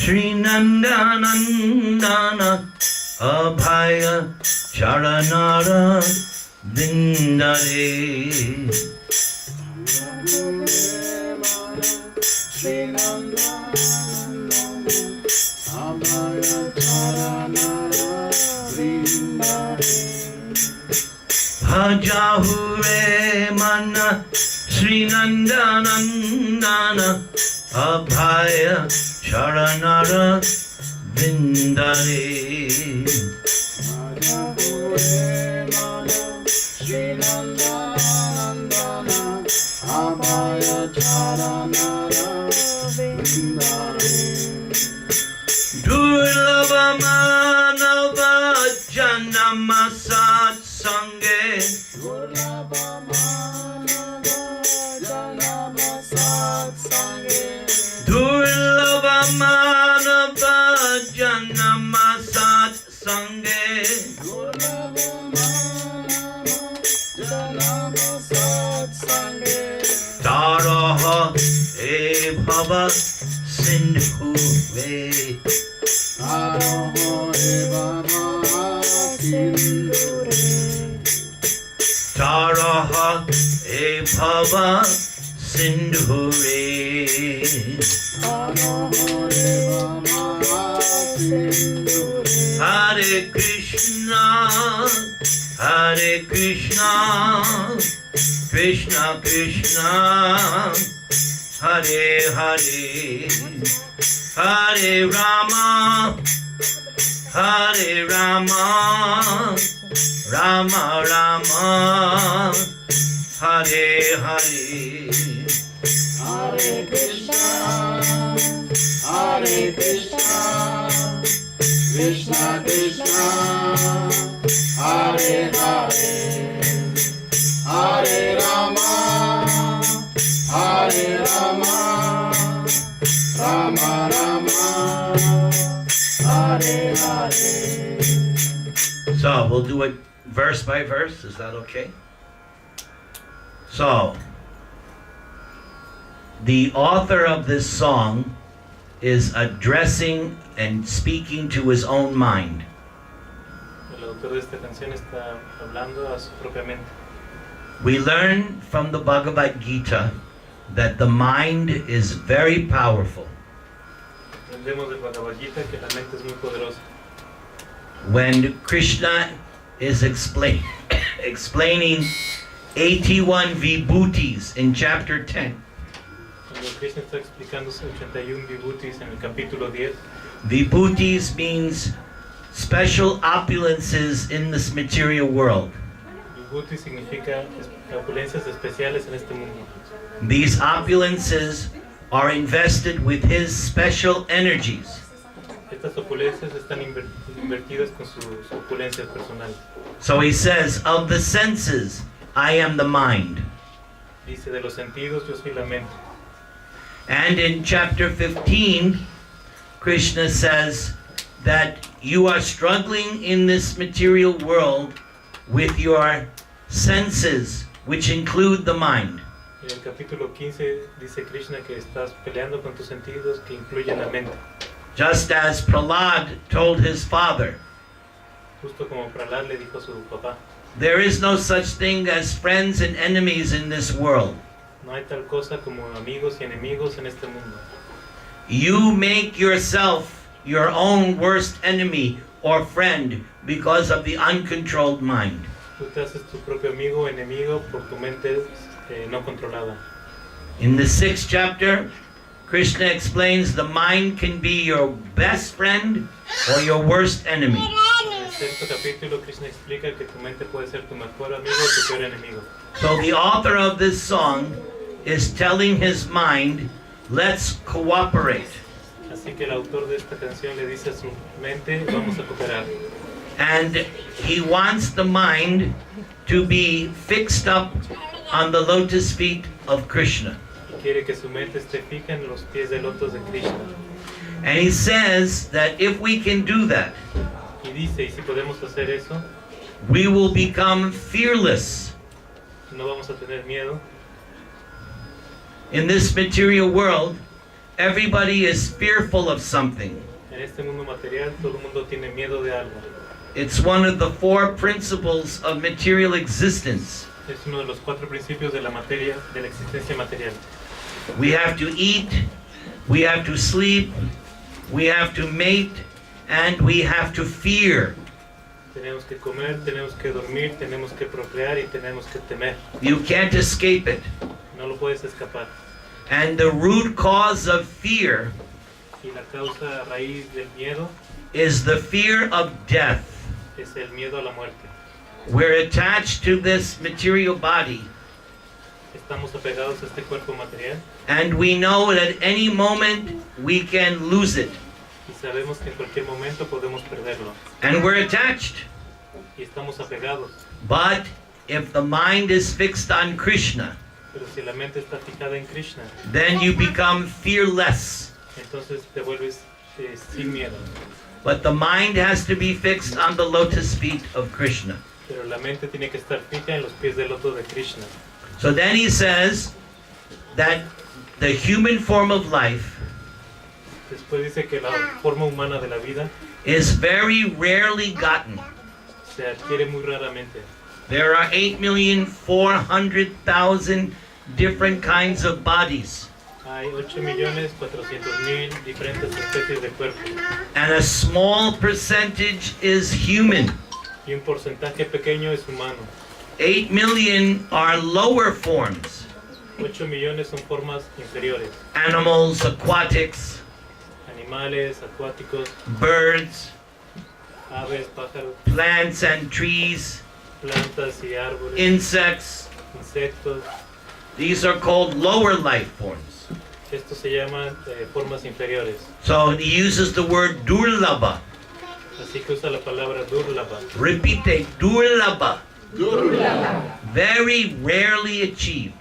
Sri Nandanandana Abhaya Charanara Vindare. Bhajahure mana Sri Nandanandana Abhaya Charanara Vindare. Durlava manava janama satsange. Durlava manava janama satsange. Taraha e bhava sindhu ve. Taraha e bhava sindhure. Hare Krishna, Hare Krishna, Krishna Krishna, Hare Hare, Hare Rama, Hare Rama, Rama Rama, Hare Hare. Hare Krishna, Hare Krishna, Krishna Krishna, Hare Hare, Hare Rama, Hare Rama, Rama Rama, Hare Hare. So we'll do it verse by verse. Is that okay? So the author of this song is addressing and speaking to his own mind. El autor de esta canción está hablando a su propia mente. We learn from the Bhagavad Gita that the mind is very powerful. Aprendemos del Bhagavad Gita que la mente es muy poderosa. When Krishna is explaining 81 vibhutis in chapter 10. Cuando Krishna está explicando 81 vibhutis en el capítulo 10, Vibhutis means special opulences in this material world. vibhuti significa opulencias especiales en este mundo. These opulences are invested with his special energies. Estas opulencias están invertidas con sus opulencias personales. So he says, of the senses, I am the mind. Dice, de los sentidos yo soy la mente. And in chapter 15, Krishna says that you are struggling in this material world with your senses, which include the mind. En el capítulo 15 dice Krishna que estás peleando con tus sentidos que incluyen la mente. Just as Prahlad told his father, Justo como Prahlad le dijo a su papá, there is no such thing as friends and enemies in this world. no hay tal cosa como amigos y enemigos en este mundo. You make yourself your own worst enemy or friend because of the uncontrolled mind. Tú te haces tu propio amigo o enemigo por tu mente no controlada. In the 6th chapter, Krishna explains the mind can be your best friend or your worst enemy. En el sexto capítulo, Krishna explica que tu mente puede ser tu mejor amigo o tu peor enemigo. So the author of this song is telling his mind, let's cooperate. Así que el autor de esta canción le dice a su mente, vamos a cooperar. And he wants the mind to be fixed up on the lotus feet of Krishna. Y quiere que su mente esté fija en los pies de lotos de Krishna. And he says that if we can do that, Y dice, y si podemos hacer eso, we will become fearless no vamos a tener miedo. in this material world. everybody is fearful of something. En este mundo material todo el mundo tiene miedo de algo. It's one of the 4 principles of material existence. Es uno de los 4 principios de la materia, de la existencia material. We have to eat, we have to sleep, we have to mate, and we have to fear. Tenemos que comer, tenemos que dormir, tenemos que procrear y tenemos que temer. You can't escape it. No lo puedes escapar. And the root cause of fear Y la causa raíz del miedo is the fear of death. es el miedo a la muerte. We're attached to this material body, Estamos apegados a este cuerpo material and we know that at any moment we can lose it. y sabemos que en cualquier momento podemos perderlo. And we're attached. Y estamos apegados. But if the mind is fixed on Krishna, Pero si la mente está fijada en Krishna, then you become fearless. entonces te vuelves sin miedo. But the mind has to be fixed on the lotus feet of Krishna. Pero la mente tiene que estar fija en los pies del loto de Krishna. So then he says that the human form of life Después dice que la forma humana de la vida is very rarely gotten. se adquiere muy raramente. There are 8,400,000 different kinds of bodies, Hay 8.400.000 diferentes especies de cuerpos and a small percentage is human. y un porcentaje pequeño es humano. 8 million are lower forms, 8 millones son formas inferiores. animals, aquatics, Animales, acuáticos, birds, aves, pájaros, plants and trees, plantas y árboles, insects. insectos. These are called lower life forms. Estos se llaman formas inferiores. So he uses the word durlabha. Así que usa la palabra durlabha. Repeat, durlabha. Durlabha. Very rarely achieved.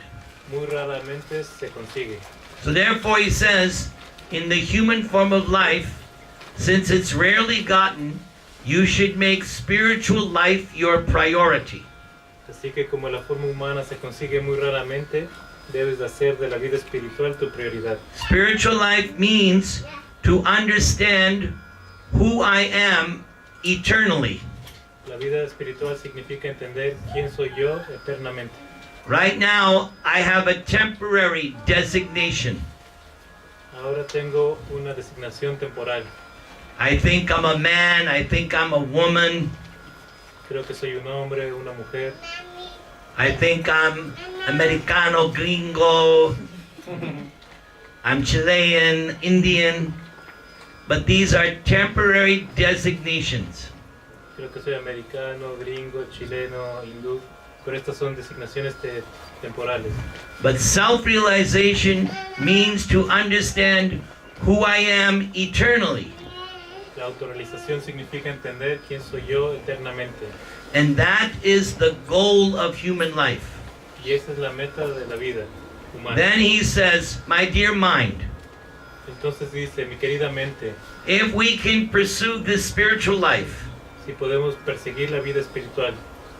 Muy raramente se consigue. So therefore he says, in the human form of life, since it's rarely gotten, you should make spiritual life your priority. Así que como la forma humana se consigue muy raramente, debes de hacer de la vida espiritual tu prioridad. Spiritual life means to understand who I am eternally. La vida espiritual significa entender quién soy yo eternamente. Right now, I have a temporary designation. Ahora tengo una designación temporal. I think I'm a man, I think I'm a woman, Creo que soy un hombre, una mujer. I think I'm Americano, gringo, I'm Chilean, Indian, but these are temporary designations. Creo que soy americano, gringo, chileno, hindú. Pero estas son designaciones temporales. But self-realization means to understand who I am eternally. La autorrealización significa entender quién soy yo eternamente. And that is the goal of human life. Y esa es la meta de la vida humana. Then he says, my dear mind, Entonces dice, mi querida mente, if we can pursue this spiritual life si podemos perseguir la vida espiritual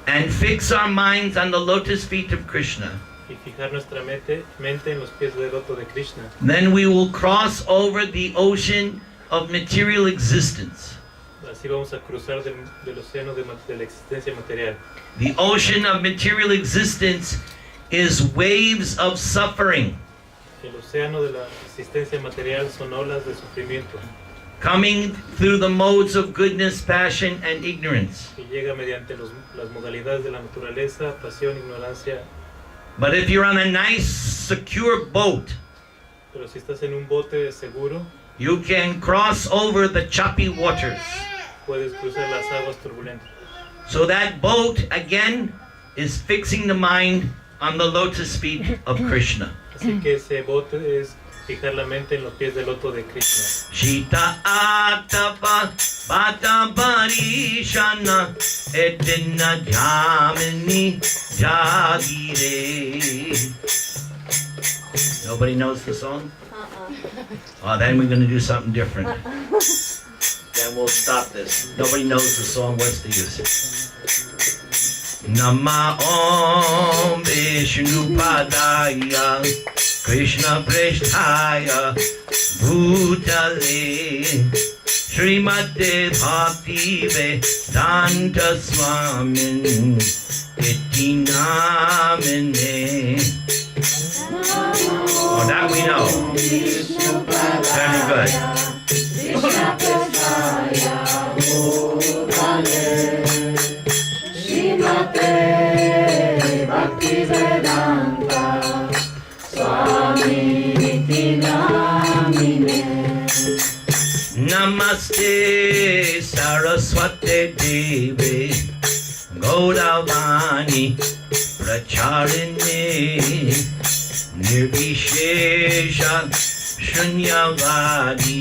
and fix our minds on the lotus feet of Krishna, y fijar nuestra mente en los pies del loto de Krishna, then we will cross over the ocean of material existence. así vamos a cruzar del océano de la existencia material. The ocean of material existence is waves of suffering El océano de la existencia material son olas de sufrimiento coming through the modes of goodness, passion, and ignorance. que llega mediante las modalidades de la naturaleza, pasión, ignorancia. But if you're on a nice, secure boat, Pero si estás en un bote seguro, you can cross over the choppy waters. puedes cruzar las aguas turbulentas. So that boat, again, is fixing the mind on the lotus feet of Krishna. Así que ese bote es fijar la mente en los pies del loto de Krishna. Shita atapa bata parishana etina jamini jagire. Nobody knows the song? Oh, then we're going to do something different. Then we'll stop this. Nobody knows the song. What's the use? Nama Om Vishnu Padaya Krishna Prishtaya Bhutale Srimate Bhakti Vedanta Swamin Iti Namine. Oh, that we know. Very good. Namaste Saraswati Devi Gaudavani Pracharini Nirvishesha Shunyavadi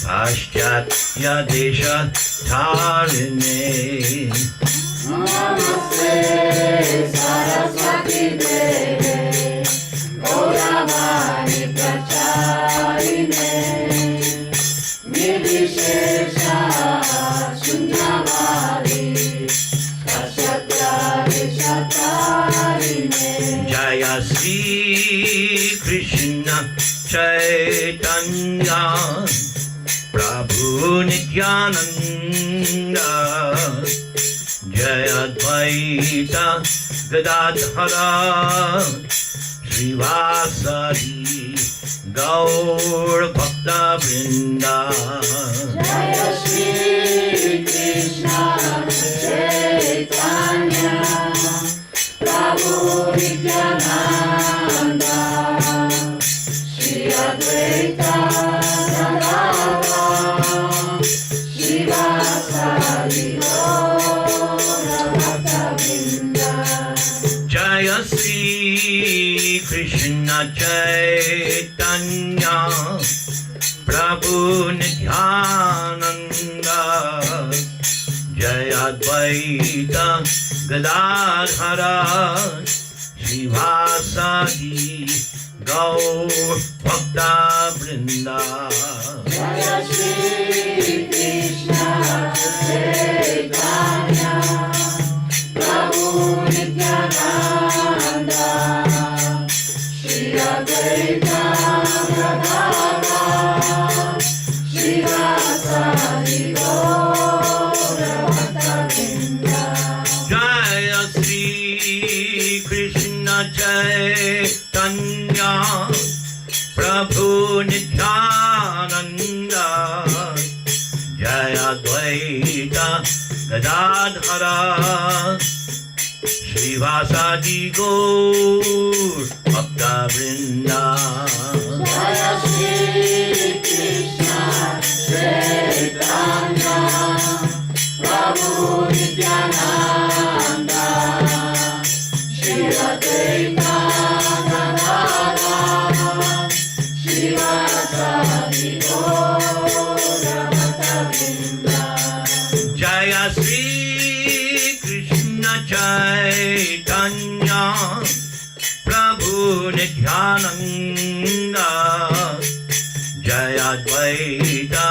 Paschatya Desha Tarini. Namaste Saraswati Devi Gauravani Pracharini Nirvishesha Shunyavadi Paschatya Desha Tarini. Jaya Sri Krishna Chaitanya Prabhu Nityananda Jaya Advaita Gadadhara Srivasadi Gaur Bhakta Vrinda. Jaya Shri Krishna Chaitanya Prabhu Nityananda Shri Advaita Gadadhara Srivasadi Gaura Bhakta Vrinda. Jaya Sri Krishna Chaitanya Prabhu Nityananda Jaya Advaita Gadadhara Srivasadi Gaur Bhakta Vrinda. Jaya Shri Krishna Chaitanya Prabhu Nityananda Shri Advaita Gadadhara Srivasadi Gaura Bhakta Vrinda. Jaya Sri Krishna Chaitanya Prabhu Nityananda Jaya Advaita Gadadhara Srivasadi Gaur Bhakta Vrinda. Jaya Shri Krishna Chaitanya Prabhu Nityananda Shri Advaita Gadadhara Srivasadi Gaura Bhakta Vrinda. Jaya Sri Krishna Chaitanya Prabhu Nityananda Jaya Advaita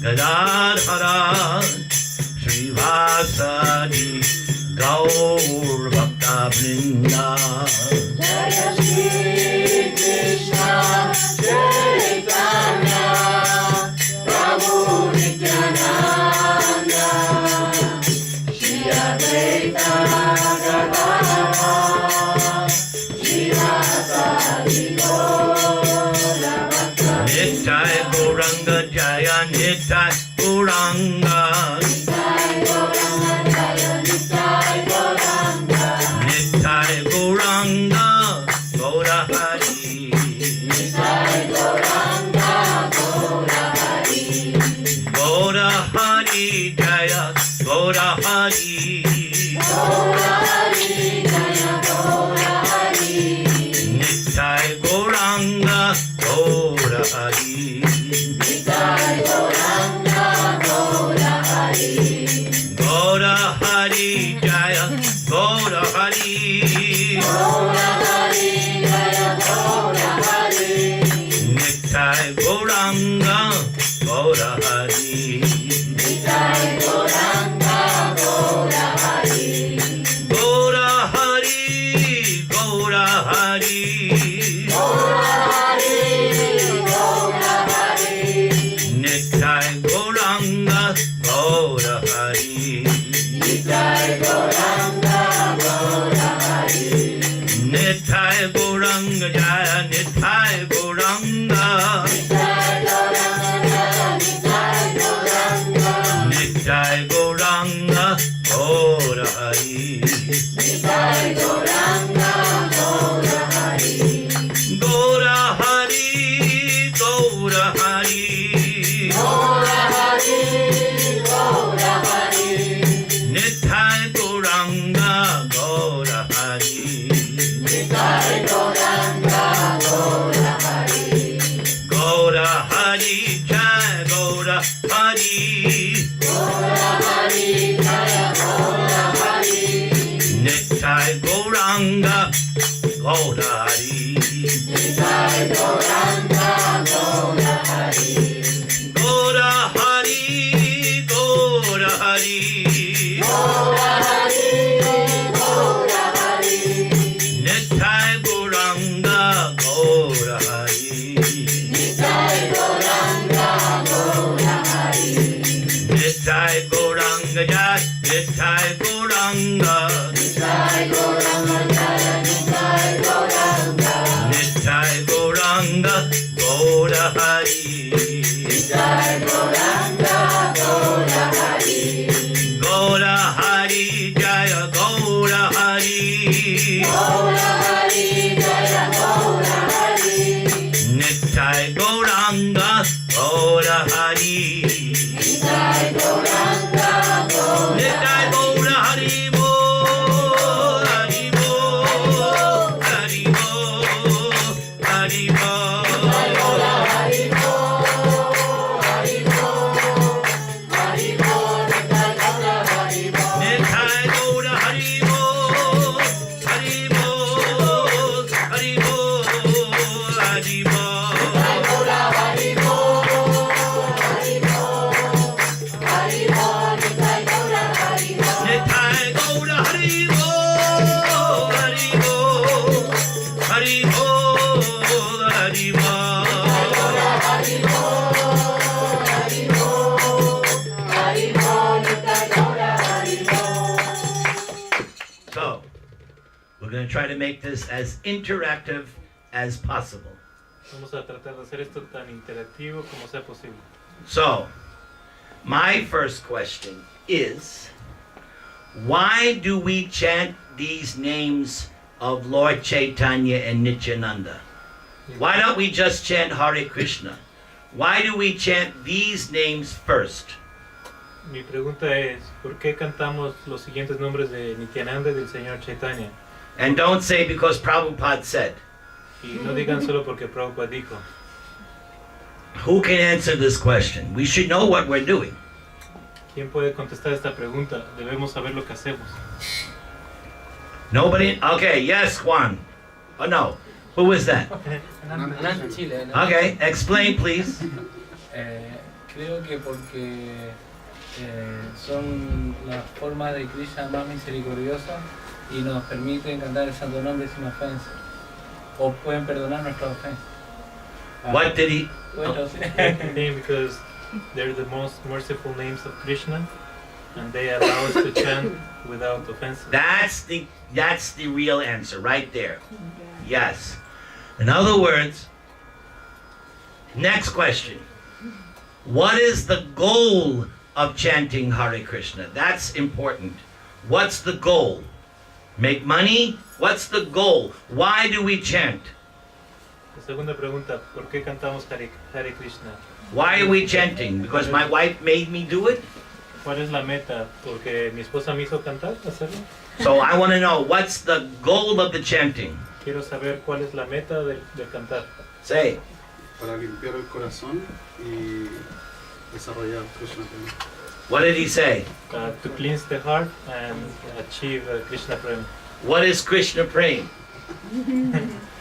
Gadadhara Srivasadi Gaur Bhakta Vrinda. Jaya Shri Krishna Chaitanya Prabhu Nityananda Shri Advaita Gadadhara Srivasadi Gaura Bhakta Nittai Gauranga Jaya Nittai Gauranga Nittai Gauranga Gaura Hari Gaura Hari Jaya Gaura Hari Nittai Gauranga Gaura Hari Gaura Hari Jaya Gaura Hari Nittai Gauranga Gaura Hari Gaura Hari Gaura Hari Hari. Gora Hari Jaya Gora Hari. Nittai Gauranga Gaura Hari. Nitai Gauranga Gora Hari. Gaura Hari, Gaura Hari. Gora Hari Gora Hari. Nittai Gauranga Gaura Hari. Nitai Gauranga Gora Hari. Nittai Gauranga Jai, Nittai Gauranga. Nitai Gauranga Jaya Nitai Gauranga. Nittai Gauranga Gaura Hari. Nitai Gauranga Gora Hari. Gaura Hari Jaya Gaura Hari. Gora Hari Jaya Gora Hari. Nittai Gauranga Gaura Hari. Nitai Gauranga Gora Nittai Gaura Hari Bo, Hari Bo, Hari Bo, Hari Bo. Gora Hari Bo Hari Bo Hari Bo Nitai Gaura Hari Bo. Nittai Gaura Hari Bo, Hari Bo, Hari Bo, Hari Bo. Nitai Gaura Hari Bo Hari Bo Hari Bo Nitai Gaura Hari Bo. Nittai Gaura Hari Bo, Hari Bo, Hari Bo, Hari Bo. Gora Hari Bo Hari Bo Hari Bo Nitai Gaura Hari Bo. So, we're going to try to make this as interactive as possible. Vamos a tratar de hacer esto tan interactivo como sea posible. So, my first question is, why do we chant these names of Lord Chaitanya and Nityananda? Why don't we just chant Hare Krishna? Why do we chant these names first? Mi pregunta es, ¿por qué cantamos los siguientes nombres de Nityananda y del Señor Chaitanya? And don't say because Prabhupada said. Y no digan solo porque Prabhupada dijo. Who can answer this question? We should know what we're doing. ¿Quién puede contestar esta pregunta? Debemos saber lo que hacemos. Nobody? Okay, yes, Juan. Oh no. Who was that? Nanda Chile, ¿no? Okay, explain please. Creo que porque son las formas de Krishna más misericordiosa y nos permiten cantar el santo nombre sin ofensa. O pueden perdonar nuestras ofensas. What did he? Bueno, sí. Because they're the most merciful names of Krishna and they allow us to chant without offenses. That's the real answer right there. Yes. In other words, next question. What is the goal of chanting Hare Krishna? That's important. What's the goal? Make money? What's the goal? Why do we chant? La segunda pregunta, ¿por qué cantamos Hare Krishna? Why are we chanting? Because my wife made me do it? ¿Cuál es la meta? ¿Porque mi esposa me hizo cantar, hacerlo? So I want to know, what's the goal of the chanting? Quiero saber cuál es la meta de cantar. Say. Para limpiar el corazón y desarrollar Krishna Prema. What did he say? To cleanse the heart and achieve Krishna Prema. What is Krishna praying?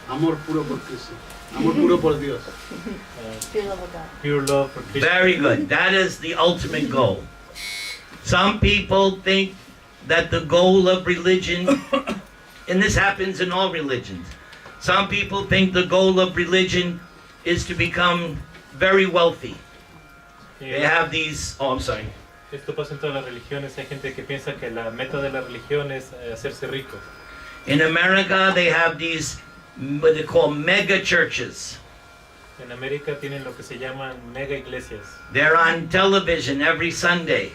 Amor puro por Krishna. Amor puro por Dios. Pure love for Krishna. Very good. That is the ultimate goal. Some people think that the goal of religion, and this happens in all religions, some people think the goal of religion is to become very wealthy. They have these, oh, I'm sorry. Esto pasa en todas las religiones. Hay gente que piensa que la meta de la religión es hacerse rico. In America, they have these, what they call mega churches. En América tienen lo que se llaman mega iglesias. They're on television every Sunday.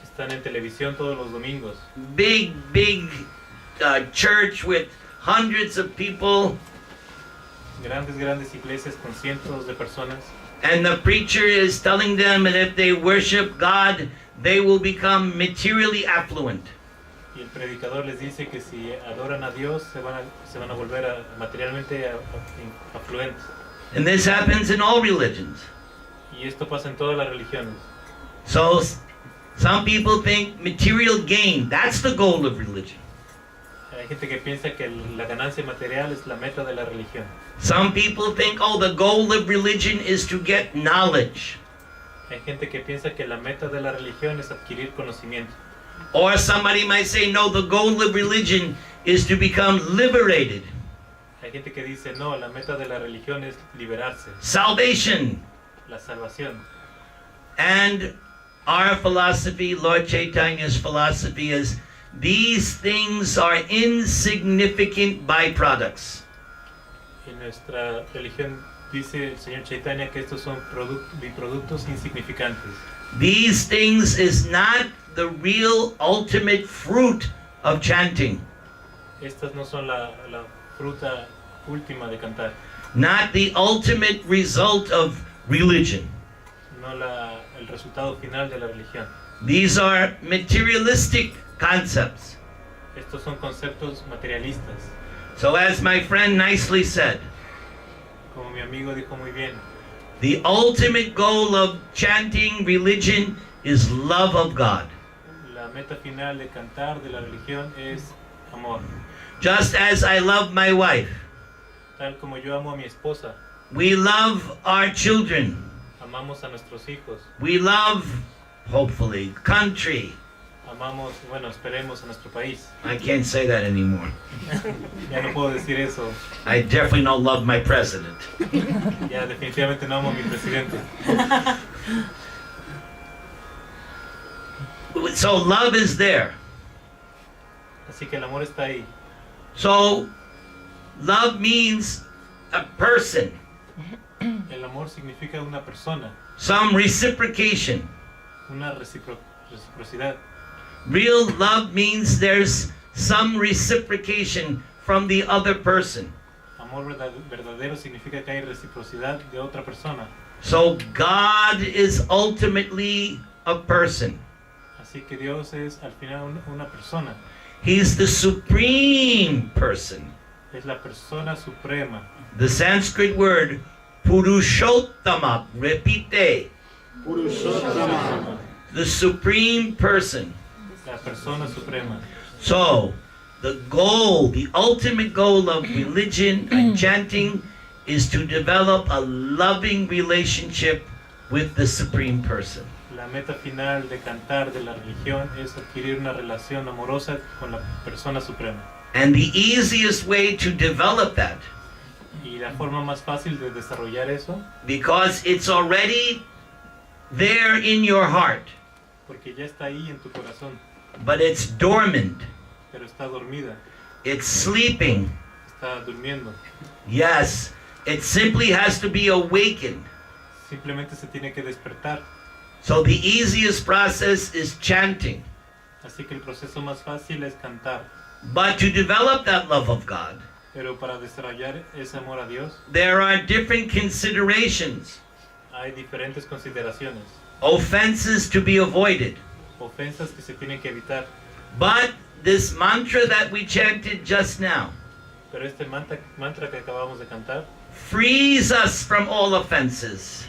Están en televisión todos los domingos. Big church with hundreds of people. Grandes iglesias con cientos de personas. And the preacher is telling them that if they worship God, they will become materially affluent. Y el predicador les dice que si adoran a Dios se van a volver materialmente afluentes. And this happens in all religions. Y esto pasa en todas las religiones. So some people think material gain, that's the goal of religion. Hay gente que piensa que la ganancia material es la meta de la religión. Some people think, oh, the goal of religion is to get knowledge. Hay gente que piensa que la meta de la religión es adquirir conocimiento. Or somebody might say, no, the goal of religion is to become liberated. Hay gente que dice, no, la meta de la religión es liberarse, Salvation. la salvación. And our philosophy, Lord Chaitanya's philosophy, is these things are insignificant byproducts. En nuestra religión dice el Señor Chaitanya que estos son biproductos insignificantes. These things is not the real ultimate fruit of chanting, Estas no son la fruta última de cantar, not the ultimate result of religion. no el resultado final de la religión. These are materialistic concepts. Estos son conceptos materialistas. So as my friend nicely said, Como mi amigo dijo muy bien, the ultimate goal of chanting religion is love of God. la meta final de cantar de la religión es amor. Just as I love my wife, Tal como yo amo a mi esposa, we love our children, amamos a nuestros hijos, we love, hopefully, country. amamos, bueno, esperemos a nuestro país. I can't say that anymore. Ya no puedo decir eso. I definitely don't love my president. Ya definitivamente no amo a mi presidente. So love is there. Así que el amor está ahí. So love means a person, El amor significa una persona, some reciprocation. una reciprocidad. Real love means there's some reciprocation from the other person. Amor verdadero significa que hay reciprocidad de otra persona. So God is ultimately a person. Así que Dios es al final una persona. He's the supreme person. Es la persona suprema. The Sanskrit word Purushottama, repite, Purushottama. the supreme person. La persona suprema. So, the goal, the ultimate goal of religion and chanting is to develop a loving relationship with the supreme person. La meta final de cantar de la religión es adquirir una relación amorosa con la persona suprema. And the easiest way to develop that, Y la forma más fácil de desarrollar eso, because it's already there in your heart, porque ya está ahí en tu corazón, but it's dormant, pero está dormida, it's sleeping. está durmiendo. Yes, it simply has to be awakened. Simplemente se tiene que despertar. So the easiest process is chanting. Así que el proceso más fácil es cantar. But to develop that love of God, Pero para desarrollar ese amor a Dios there are different considerations, hay diferentes consideraciones, offenses to be avoided. ofensas que se tienen que evitar. But this mantra that we chanted just now Pero este mantra que acabamos de cantar frees us from all offenses.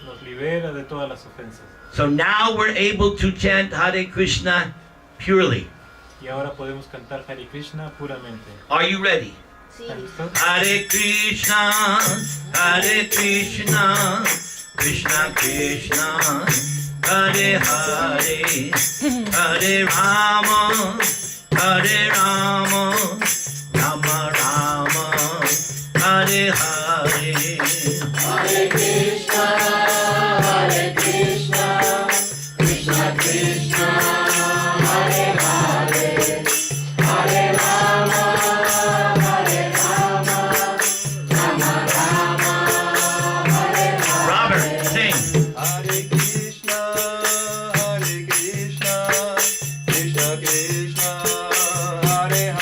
nos libera de todas las ofensas. So now we're able to chant Hare Krishna purely. Y ahora podemos cantar Hare Krishna puramente. Are you ready? ¿Están listos? Hare Krishna, Krishna Krishna, Hare Hare, Hare Rama, Rama Rama, Hare Hare. Hare Krishna, Krishna Krishna, Hare Hare, Hare Rama, Rama Rama, Hare Hare. Robert, sing. Hare Krishna, Krishna Krishna, Hare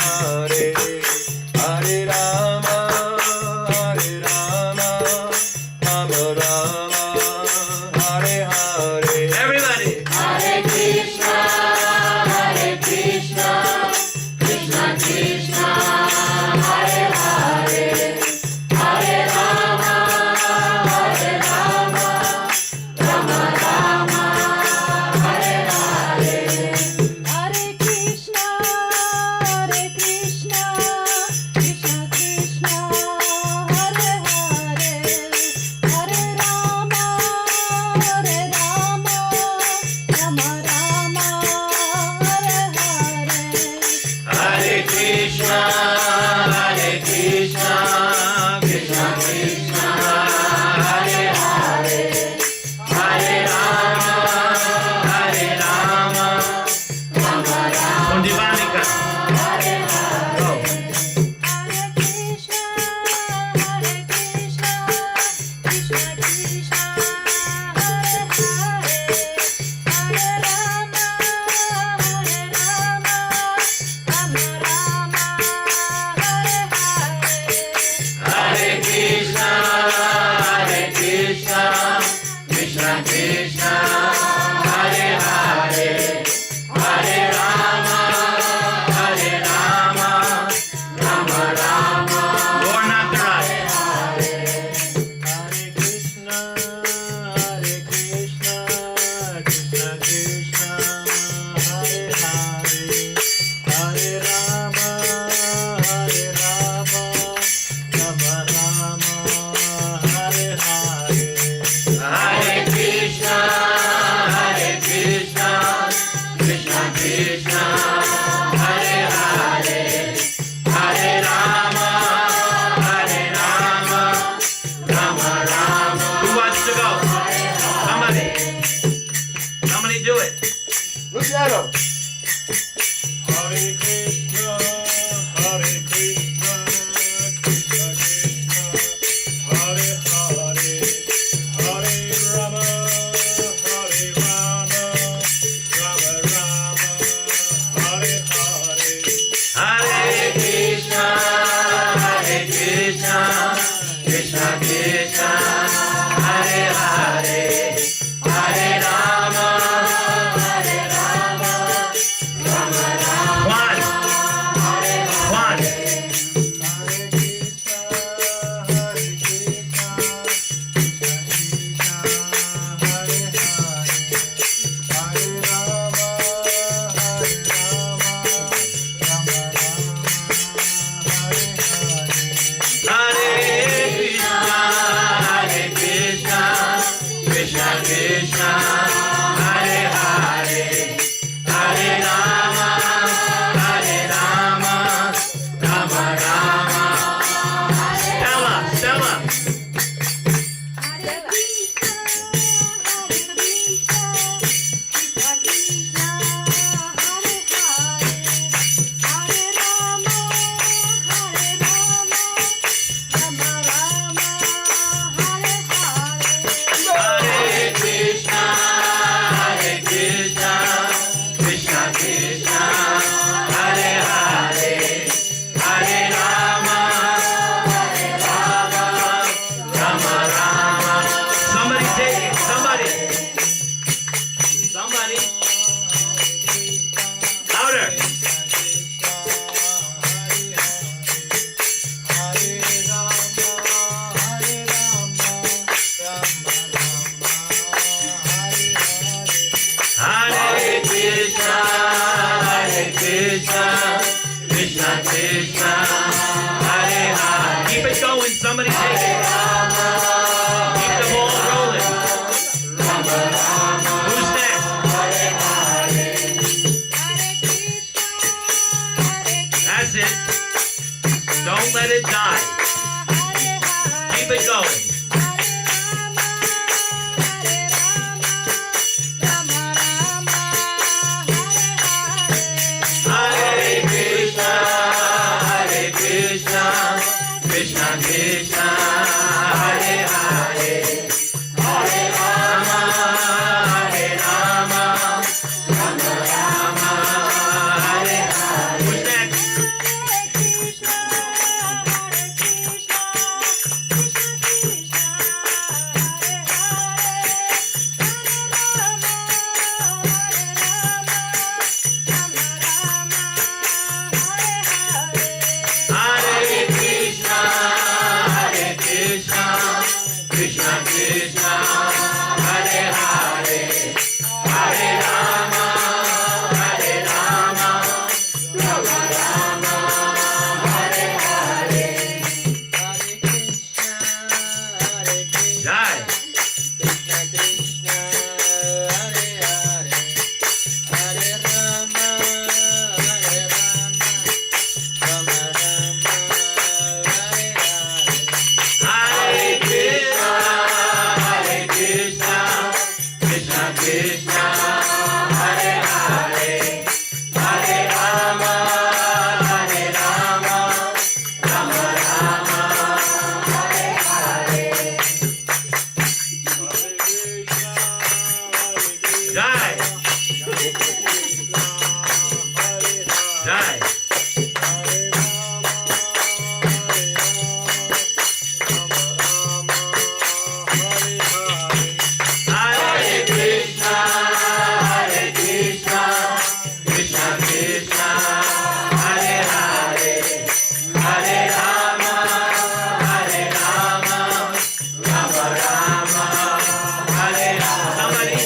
Somebody take it. Keep the ball rolling. Who's next? That's it. Don't let it die. Keep it going. Hare Krishna, Hare Krishna, Krishna Krishna, Hare Hare, Hare Rama, Hare Rama, Rama Rama, Hare Hare. Who's next? Hare Krishna, Hare Krishna, Krishna Krishna, Hare Hare, Hare Rama, Hare Rama, Rama Rama, Hare Hare. Jai. Hare Krishna, Hare Krishna, Krishna Krishna, Hare Hare, Hare Rama, Hare Rama, Rama Rama, Hare Hare. Jai. Jai. Hare Krishna, Hare Krishna, Krishna Krishna, Hare Hare, Hare Rama, Hare Rama, Rama Rama, Hare Hare. Somebody.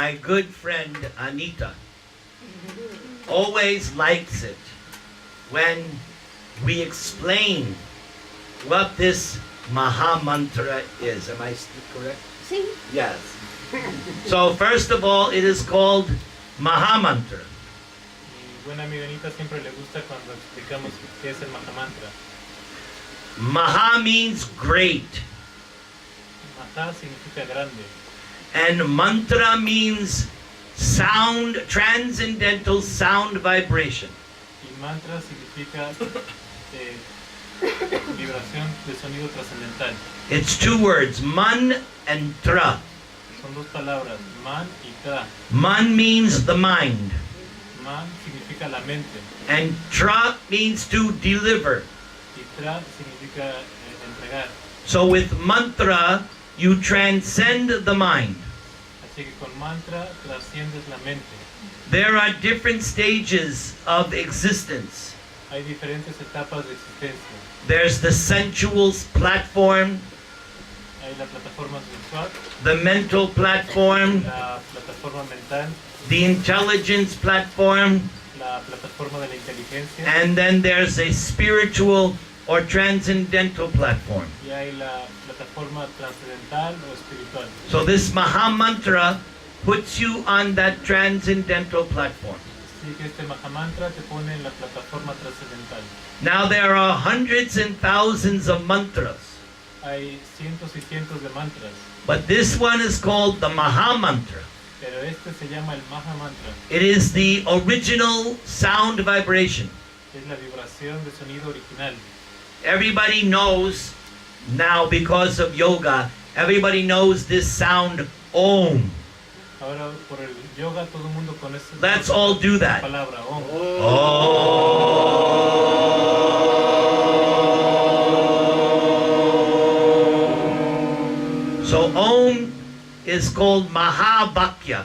my good friend Anita always likes it when we explain what this Maha Mantra is. Am I correct? Sí. Yes. So first of all, it is called Maha Mantra. Mi buena amiga Anita siempre le gusta cuando explicamos qué es el Mahamantra. Maha means great, Maha significa grande and mantra means sound, transcendental sound vibration. y mantra significa vibración de sonido trascendental. It's two words, man and tra. Son dos palabras, man y tra. Man means the mind, Man significa la mente and tra means to deliver. y tra significa entregar. So with mantra, you transcend the mind. Así que con mantra trasciendes la mente. There are different stages of existence. Hay diferentes etapas de existencia. There's the sensual platform, Hay la plataforma sexual, the mental platform, la plataforma mental, the intelligence platform, la plataforma de la inteligencia and then there's a spiritual or transcendental platform. y hay la plataforma trascendental o espiritual. So this Maha Mantra puts you on that transcendental platform. Así que este Mahamantra te pone en la plataforma trascendental. Now there are hundreds and thousands of mantras, Hay cientos y cientos de mantras, but this one is called the Maha Mantra. pero este se llama el Mahamantra. It is the original sound vibration. Es la vibración de sonido original. Everybody knows now, because of yoga, everybody knows this sound Om. Ahora por el yoga todo el mundo conoce Let's all do la that. palabra Om. So Om is called Mahabhakya,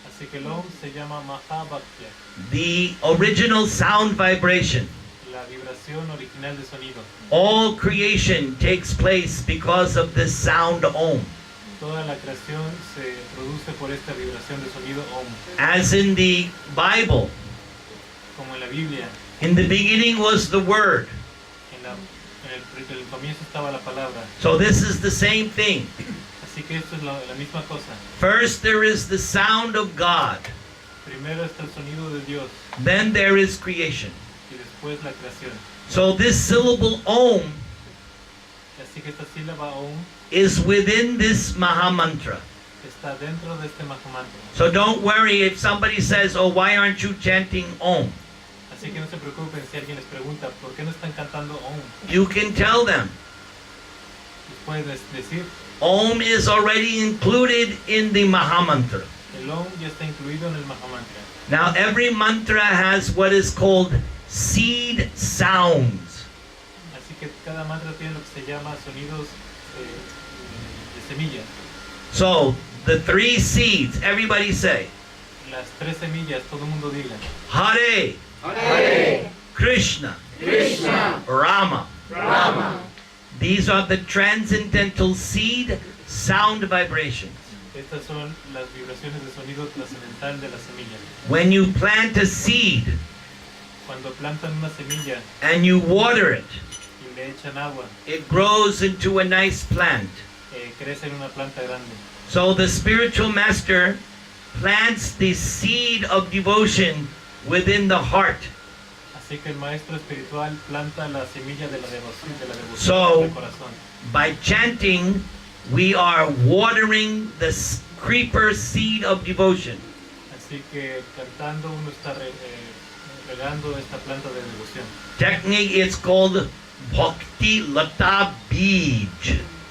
Así que el Om se llama Mahabhakya, the original sound vibration. la vibración original de sonido. All creation takes place because of this sound Om. Toda la creación se produce por esta vibración de sonido Om. As in the Bible, Como en la Biblia, in the beginning was the Word. en el comienzo estaba la palabra. So this is the same thing. Así que esto es la misma cosa. First there is the sound of God. Primero está el sonido de Dios Then there is creation. y después la creación. So this syllable Om Así que esta sílaba Om is within this Maha Mantra. está dentro de este Mahamantra. So don't worry if somebody says, oh, why aren't you chanting Om? Así que no se preocupen si alguien les pregunta ¿por qué no están cantando Om? You can tell them. Les puedes decir, Om is already included in the Maha Mantra. el Om ya está incluido en el Mahamantra. Now every mantra has what is called seed sounds. Así que cada mantra tiene lo que se llama sonidos de semillas. So the three seeds, everybody say, Las tres semillas, todo el mundo diga. Hare, Hare, Krishna, Krishna, Rama. Rama. These are the transcendental seed sound vibrations. Estas son las vibraciones de sonido trascendental de la semilla. When you plant a seed Cuando plantan una semilla and you water it, y le echan agua, it grows into a nice plant. crece en una planta grande. So the spiritual master plants the seed of devotion within the heart. Así que el maestro espiritual planta la semilla de la devoción So- en el corazón. By chanting, we are watering the creeper seed of devotion. Así que cantando uno está regando esta planta de devoción. Technique, it's called Bhakti Lata Bij.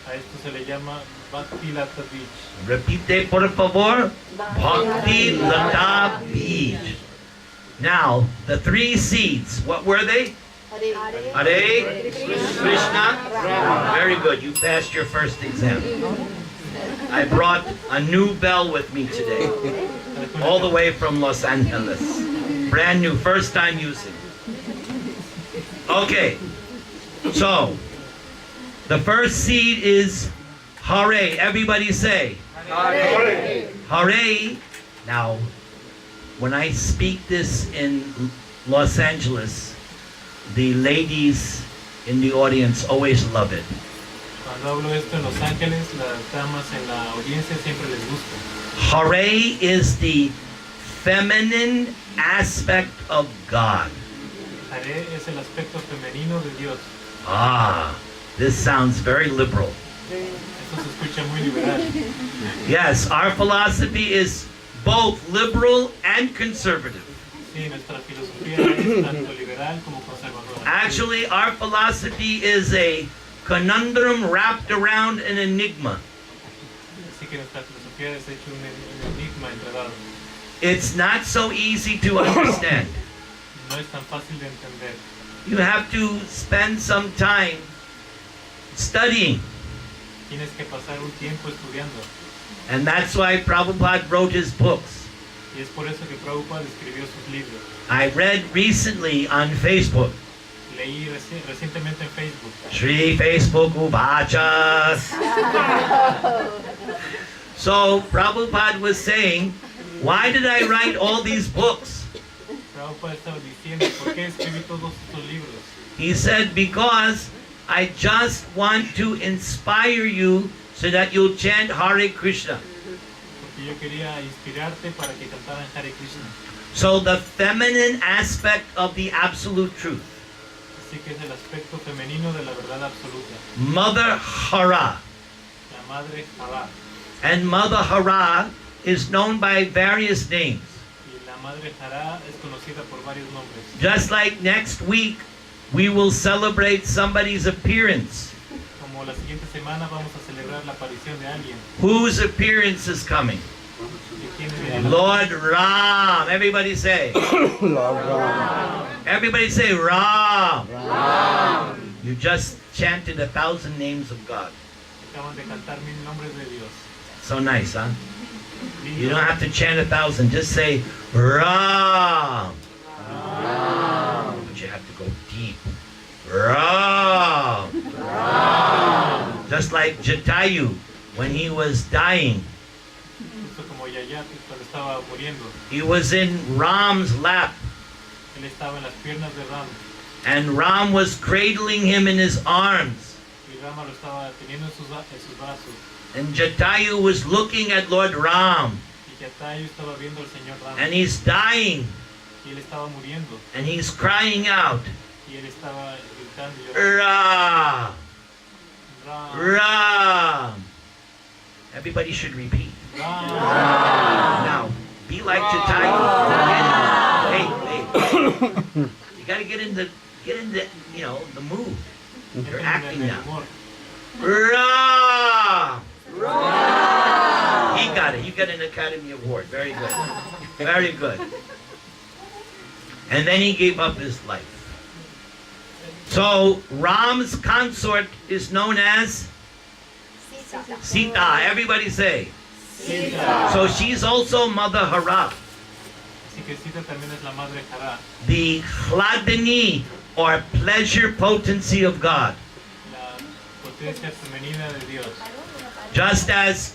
A esto se le llama Bhakti Lata Bij. Repite por favor. Bhakti Lata Bij. Now, the three seeds, what were they? Hare, Hare, Krishna. Very good, you passed your first exam. I brought a new bell with me today, all the way from Los Angeles. Brand new, first time using. Okay, so the first seed is Hare. Everybody say Hare. Now, when I speak this in Los Angeles, the ladies in the audience always love it. Cuando hablo esto en Los Ángeles, las damas en la audiencia siempre les gusta. Hare is the feminine aspect of God. Hare es el aspecto femenino de Dios. Ah, this sounds very liberal. Esto se escucha muy liberal. Yes, our philosophy is both liberal and conservative. Sí, nuestra filosofía es tanto liberal como conservadora. Actually, our philosophy is a conundrum wrapped around an enigma. Así que nuestra filosofía es hecho un enigma enredado. It's not so easy to understand. No es tan fácil de entender. You have to spend some time studying. Tienes que pasar un tiempo estudiando. And that's why Prabhupada wrote his books. Y es por eso que Prabhupada escribió sus libros. I read recently on Facebook. Leí recientemente en Facebook. Shri Facebook Ubachas. So Prabhupada was saying, why did I write all these books? Prabhupada estaba diciendo, ¿por qué escribí todos estos libros? He said, because I just want to inspire you so that you'll chant Hare Krishna. Porque yo quería inspirarte para que cantaran Hare Krishna. So the feminine aspect of the absolute truth. Así que es el aspecto femenino de la verdad absoluta. Mother Hara. La madre Radha. And Mother Hara is known by various names. Y la madre Radha es conocida por varios nombres. Just like next week, we will celebrate somebody's appearance. Como la siguiente semana vamos a celebrar la aparición de alguien. Whose appearance is coming? ¿De quién viene? Lord Ram. Everybody say. Everybody say Ram. You just chanted 1,000 names of God. Acaban de cantar 1000 nombres de Dios. So nice, huh? Lindo. You don't have to chant 1,000. Just say Ram. But you have to go deep. Ram. Just like Jatayu when he was dying. Justo como Yaya cuando estaba muriendo. He was in Ram's lap. Él estaba en las piernas de Ram. And Ram was cradling him in his arms. Y Rama lo estaba teniendo en sus brazos. And Jatayu was looking at Lord Ram. Y Yatayu estaba viendo al Señor Ram. And he's dying. Y él estaba muriendo. And he's crying out. Y él estaba gritando y llorando. Ram. Ram. Ram. Everybody should repeat. Ram. Now, be like Jatayu. Hey. You gotta get in the, the mood. You're acting En el now. humor. Ram. He got it. You got an Academy Award. Very good. Very good. And then he gave up his life. So Ram's consort is known as Sita. Everybody say. Sita. So she's also Mother Hara, Así que Sita también es la madre Radha. the Hladini or pleasure potency of God. La potencia femenina de Dios. Just as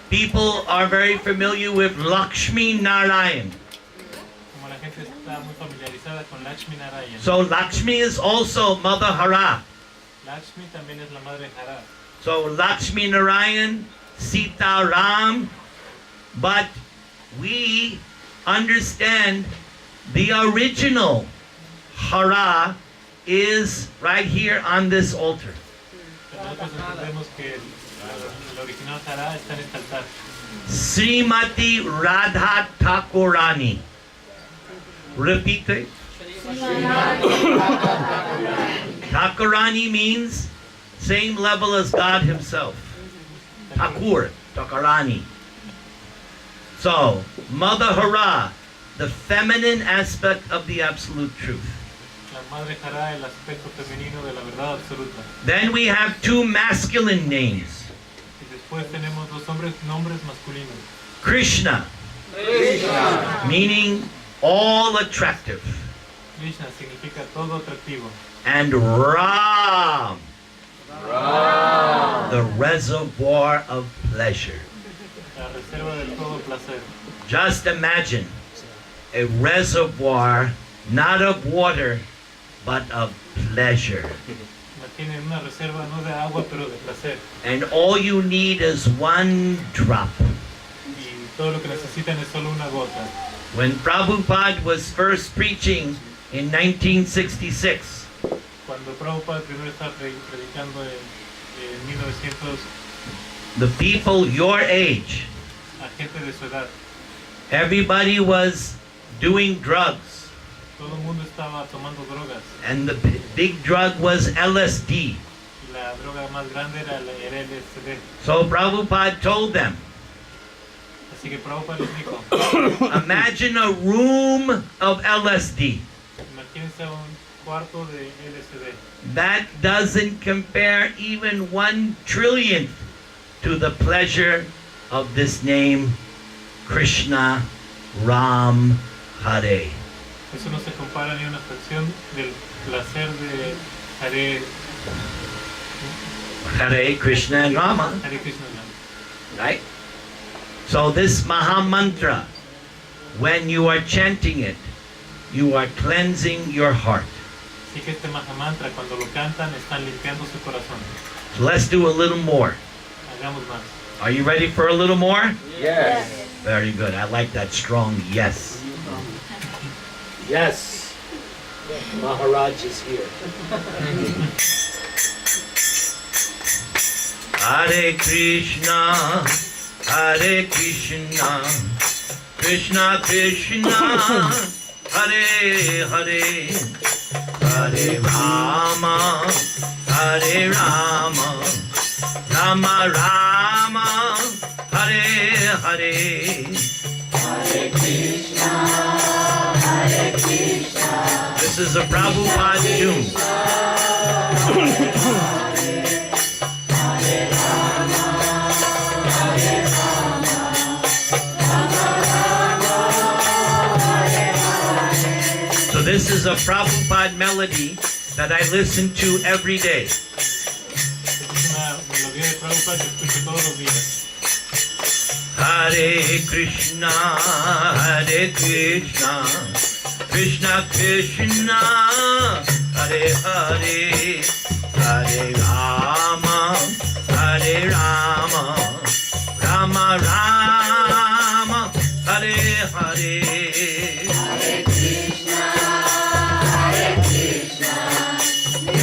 people are very familiar with Lakshmi Narayan. Como la gente está muy familiarizada con Lakshmi Narayan. So Lakshmi is also Mother Hara. Lakshmi también es la madre Radha. So Lakshmi Narayan, Sita Ram, but we understand the original Hara is right here on this altar. Pero nosotros entendemos que el original Radha está en este altar. Srimati Radha Thakurani. Repeat it. Thakurani means same level as God himself. Thakur, Thakurani. So, Mother Hara, the feminine aspect of the absolute truth. La madre Radha, el aspecto femenino de la verdad absoluta. Then we have two masculine names. Y después tenemos dos nombres masculinos. Krishna, meaning all attractive. Krishna significa todo atractivo. And Ram, the reservoir of pleasure. la reserva del todo placer. Just imagine a reservoir not of water but of pleasure. Imaginen una reserva no de agua pero de placer. And all you need is one drop. Y todo lo que necesitan es solo una gota. When Prabhupada was first preaching in 1966, Cuando Prabhupada primero estaba predicando en 1900, the people your age, a gente de su edad, everybody was doing drugs. todo el mundo estaba tomando drogas. And the big drug was LSD. Y la droga más grande era el LSD. So Prabhupada told them, Así que Prabhupada les dijo, imagine a room of LSD. imagínense un cuarto de LSD. That doesn't compare even 1 trillionth to the pleasure of this name, Krishna Ram Hare. Eso no se compara ni una fracción del placer de Hare, Hare Krishna and Rama, Hare Krishna. right? So this Maha Mantra, when you are chanting it, you are cleansing your heart. Así que este Maha Mantra, cuando lo cantan, están limpiando su corazón. So let's do a little more. Hagamos más. Are you ready for a little more? Yes. Very good. I like that strong yes. Yes. Maharaj is here. Hare Krishna, Hare Krishna, Krishna Krishna, Hare Hare, Hare Rama, Hare Rama, Rama Rama, Hare Hare. Hare Krishna, Hare Krishna. This is a Prabhupada tune. So this is a Prabhupada melody that I listen to every day. Es una melodía de Prabhupada que escucho todos los días. Hare Krishna, Hare Krishna, Krishna Krishna, Hare Hare, Hare Rama, Hare Rama, Rama Rama, Hare Hare. Hare Krishna, Hare Krishna, Krishna Krishna, Hare Hare, Hare Rama, Hare Rama,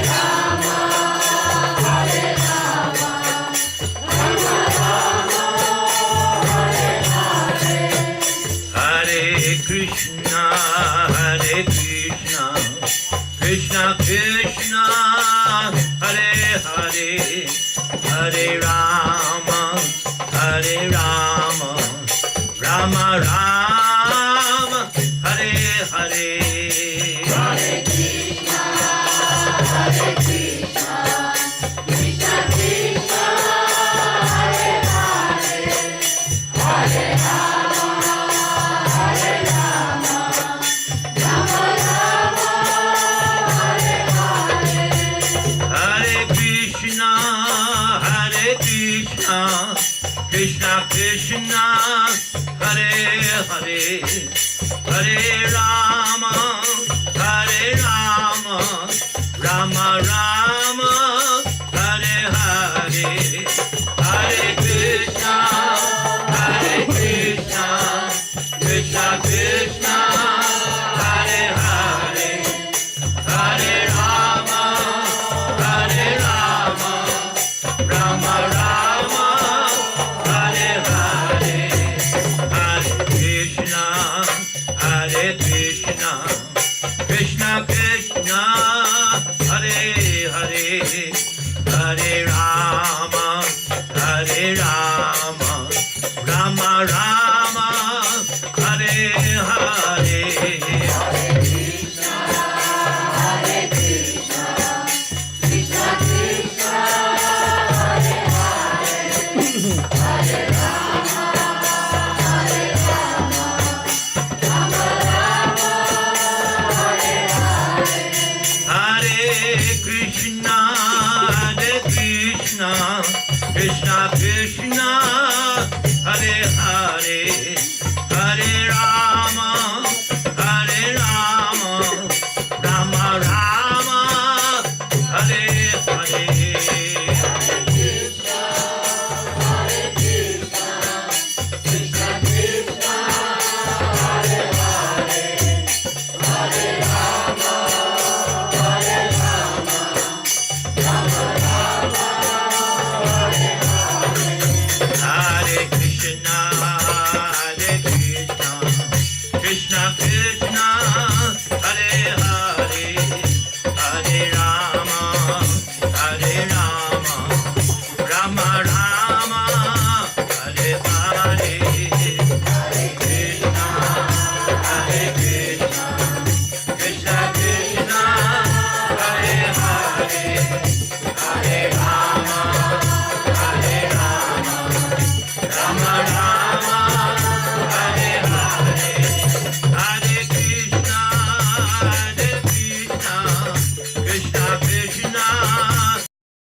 Rama Rama, Hare Hare. Hare Krishna, Hare Krishna, Krishna Krishna, Hare Hare, Hare Rama, Hare Rama, Rama Rama, Hare Hare. Hare Krishna, Hare Krishna, Krishna Krishna, Hare Hare, Hare Rama, Hare Rama, Rama Rama, Hare Hare. Hare Krishna, Hare Krishna, Krishna Krishna, Hare Hare, Hare Rama, Hare Rama, Rama Rama, Hare Hare. Hare Krishna, Hare Krishna, Krishna Krishna, Hare Hare, Hare Rama, Hare Rama, Rama Rama, Hare Hare. Hare Krishna, Hare Krishna, Krishna Krishna, Hare Hare, Hare Rama, Hare Rama, Rama Rama, Hare Hare. Hare Krishna, Hare Krishna, Krishna Krishna, Hare Hare, Hare Rama, Hare Rama, Rama Rama, Hare Hare. Hare Krishna, Krishna, Krishna